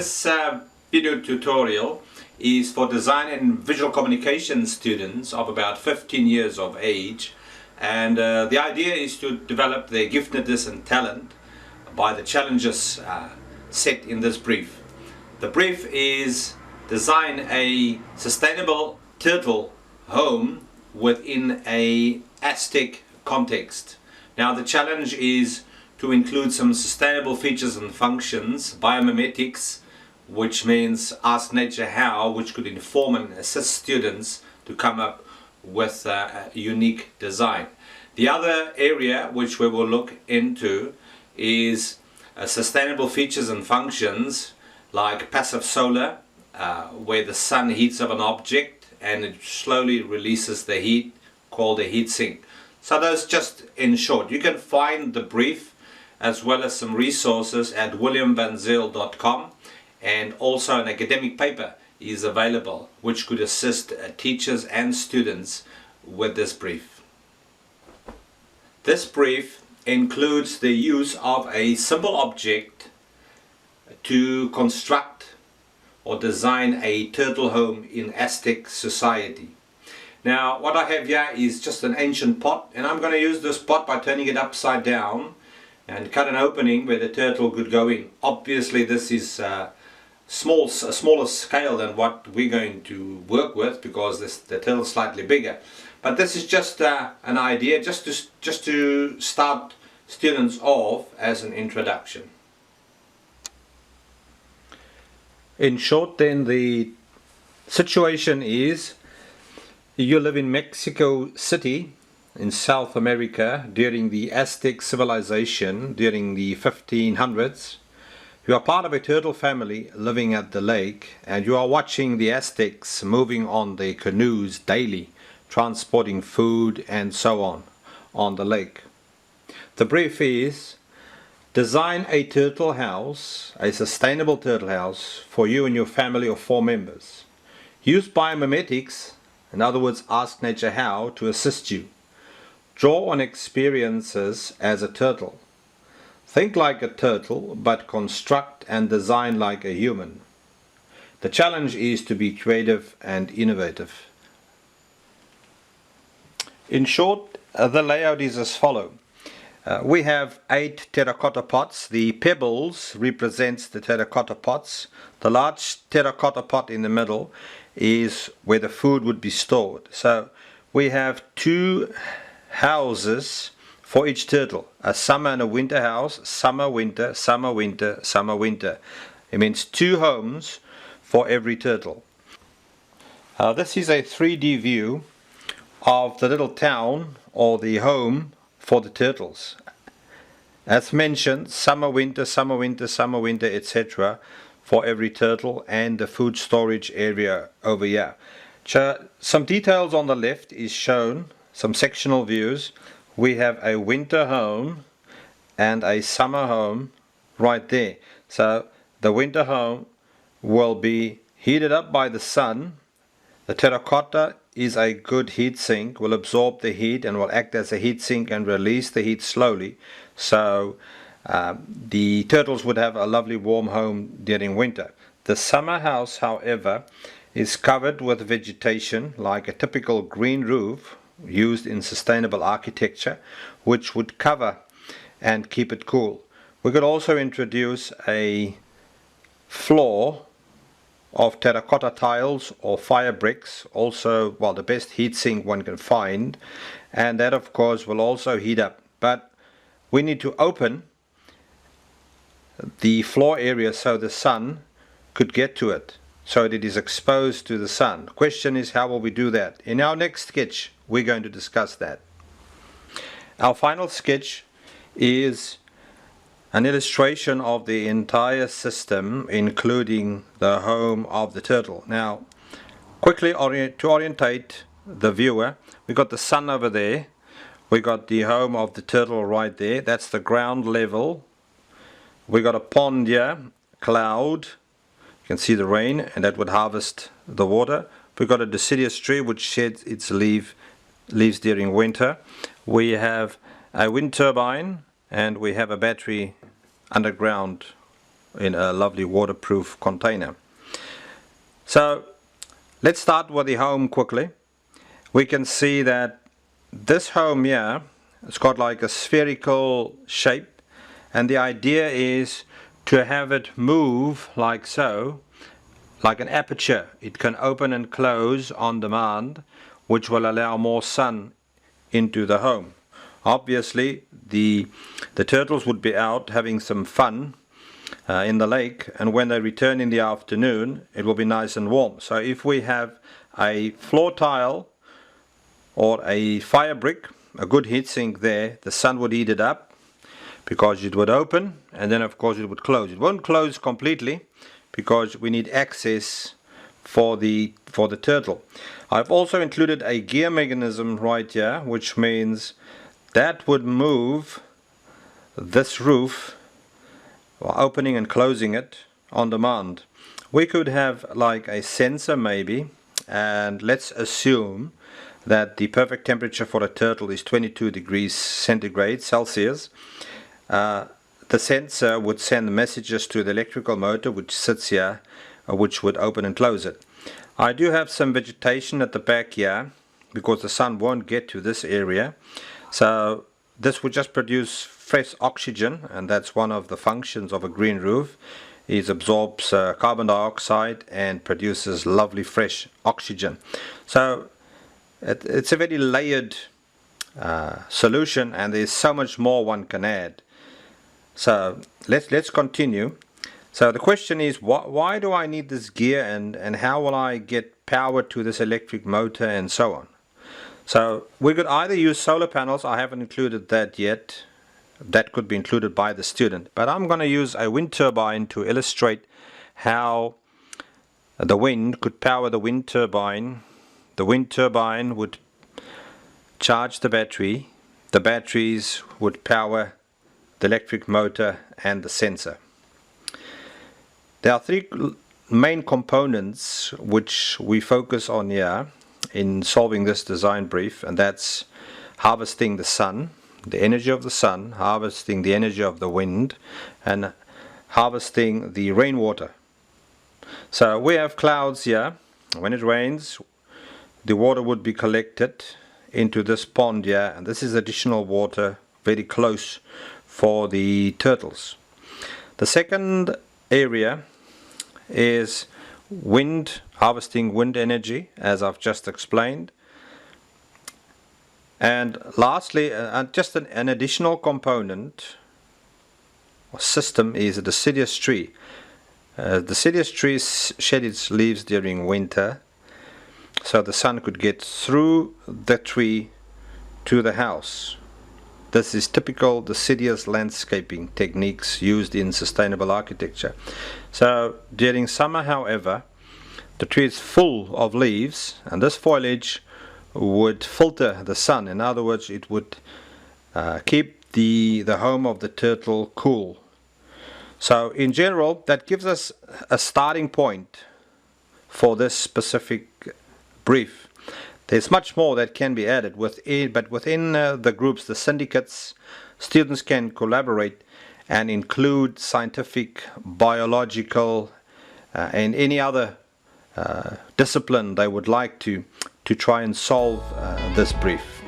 This video tutorial is for design and visual communication students of about 15 years of age, and the idea is to develop their giftedness and talent by the challenges set in this brief. The brief is design a sustainable turtle home within a Aztec context. Now the challenge is to include some sustainable features and functions, biomimetics, which means ask nature how, which could inform and assist students to come up with a unique design. The other area which we will look into is sustainable features and functions like passive solar, where the sun heats up an object and it slowly releases the heat, called a heat sink. So those just in short. You can find the brief as well as some resources at williamvanzyl.com, and also an academic paper is available which could assist teachers and students with this brief. This brief includes the use of a simple object to construct or design a turtle home in Aztec society. Now what I have here is just an ancient pot, and I'm going to use this pot by turning it upside down and cut an opening where the turtle could go in. Obviously this is a smaller scale than what we're going to work with, because the turtle is slightly bigger. But this is just an idea, just to start students off as an introduction. In short then, the situation is you live in Mexico City in South America during the Aztec civilization during the 1500s. You are part of a turtle family living at the lake, and you are watching the Aztecs moving on their canoes daily, transporting food and so on the lake. The brief is design a turtle house, a sustainable turtle house for you and your family of 4 members. Use biomimetics, in other words ask nature how, to assist you. Draw on experiences as a turtle. Think like a turtle, but construct and design like a human. The challenge is to be creative and innovative. In short, the layout is as follows. We have 8 terracotta pots. The pebbles represents the terracotta pots. The large terracotta pot in the middle is where the food would be stored. So we have 2 houses for each turtle, a summer and a winter house, summer, winter, summer, winter, summer, winter. It means 2 homes for every turtle. This is a 3D view of the little town or the home for the turtles. As mentioned, summer, winter, summer, winter, summer, winter, etc. for every turtle, and the food storage area over here. Some details on the left is shown, some sectional views. We have a winter home and a summer home right there. So the winter home will be heated up by the sun. The terracotta is a good heat sink, will absorb the heat and will act as a heat sink and release the heat slowly. So the turtles would have a lovely warm home during winter. The summer house, however, is covered with vegetation like a typical green roof used in sustainable architecture, which would cover and keep it cool. We could also introduce a floor of terracotta tiles or fire bricks, also, well, the best heat sink one can find, and that of course will also heat up. But we need to open the floor area so the sun could get to it, so that it is exposed to the sun. The question is, how will we do that? In our next sketch we're going to discuss that. Our final sketch is an illustration of the entire system, including the home of the turtle. Now quickly to orientate the viewer, we got the sun over there, we got the home of the turtle right there, that's the ground level. We got a pond here, cloud, you can see the rain, and that would harvest the water. We got a deciduous tree which sheds its leaves during winter. We have a wind turbine, and we have a battery underground in a lovely waterproof container. So let's start with the home quickly. We can see that this home here, it's got like a spherical shape, and the idea is to have it move like so, like an aperture. It can open and close on demand, which will allow more sun into the home. Obviously the turtles would be out having some fun in the lake, and when they return in the afternoon it will be nice and warm. So if we have a floor tile or a fire brick, a good heatsink there, the sun would heat it up because it would open, and then of course it would close. It won't close completely because we need access for the turtle. I've also included a gear mechanism right here, which means that would move this roof, or opening and closing it on demand. We could have like a sensor maybe, and let's assume that the perfect temperature for a turtle is 22 degrees centigrade Celsius. The sensor would send messages to the electrical motor which sits here, which would open and close it. I do have some vegetation at the back here because the sun won't get to this area, so this would just produce fresh oxygen, and that's one of the functions of a green roof. It absorbs carbon dioxide and produces lovely fresh oxygen. So it's a very layered solution, and there's so much more one can add. So let's continue. So the question is, why do I need this gear, and how will I get power to this electric motor and so on? So we could either use solar panels. I haven't included that yet. That could be included by the student, but I'm going to use a wind turbine to illustrate how the wind could power the wind turbine. The wind turbine would charge the battery. The batteries would power the electric motor and the sensor. There are three main components which we focus on here in solving this design brief, and that's harvesting the sun, the energy of the sun, harvesting the energy of the wind, and harvesting the rainwater. So we have clouds here. When it rains, the water would be collected into this pond here, and this is additional water very close for the turtles. The second area is wind, harvesting wind energy, as I've just explained. And lastly, just an additional component or system is a deciduous tree. The deciduous tree shed its leaves during winter, so the sun could get through the tree to the house. This is typical deciduous landscaping techniques used in sustainable architecture. So during summer, however, the tree is full of leaves, and this foliage would filter the sun. In other words, it would keep the home of the turtle cool. So in general, that gives us a starting point for this specific brief. There's much more that can be added but within the groups, the syndicates, students can collaborate and include scientific, biological, and any other discipline they would like to try and solve this brief.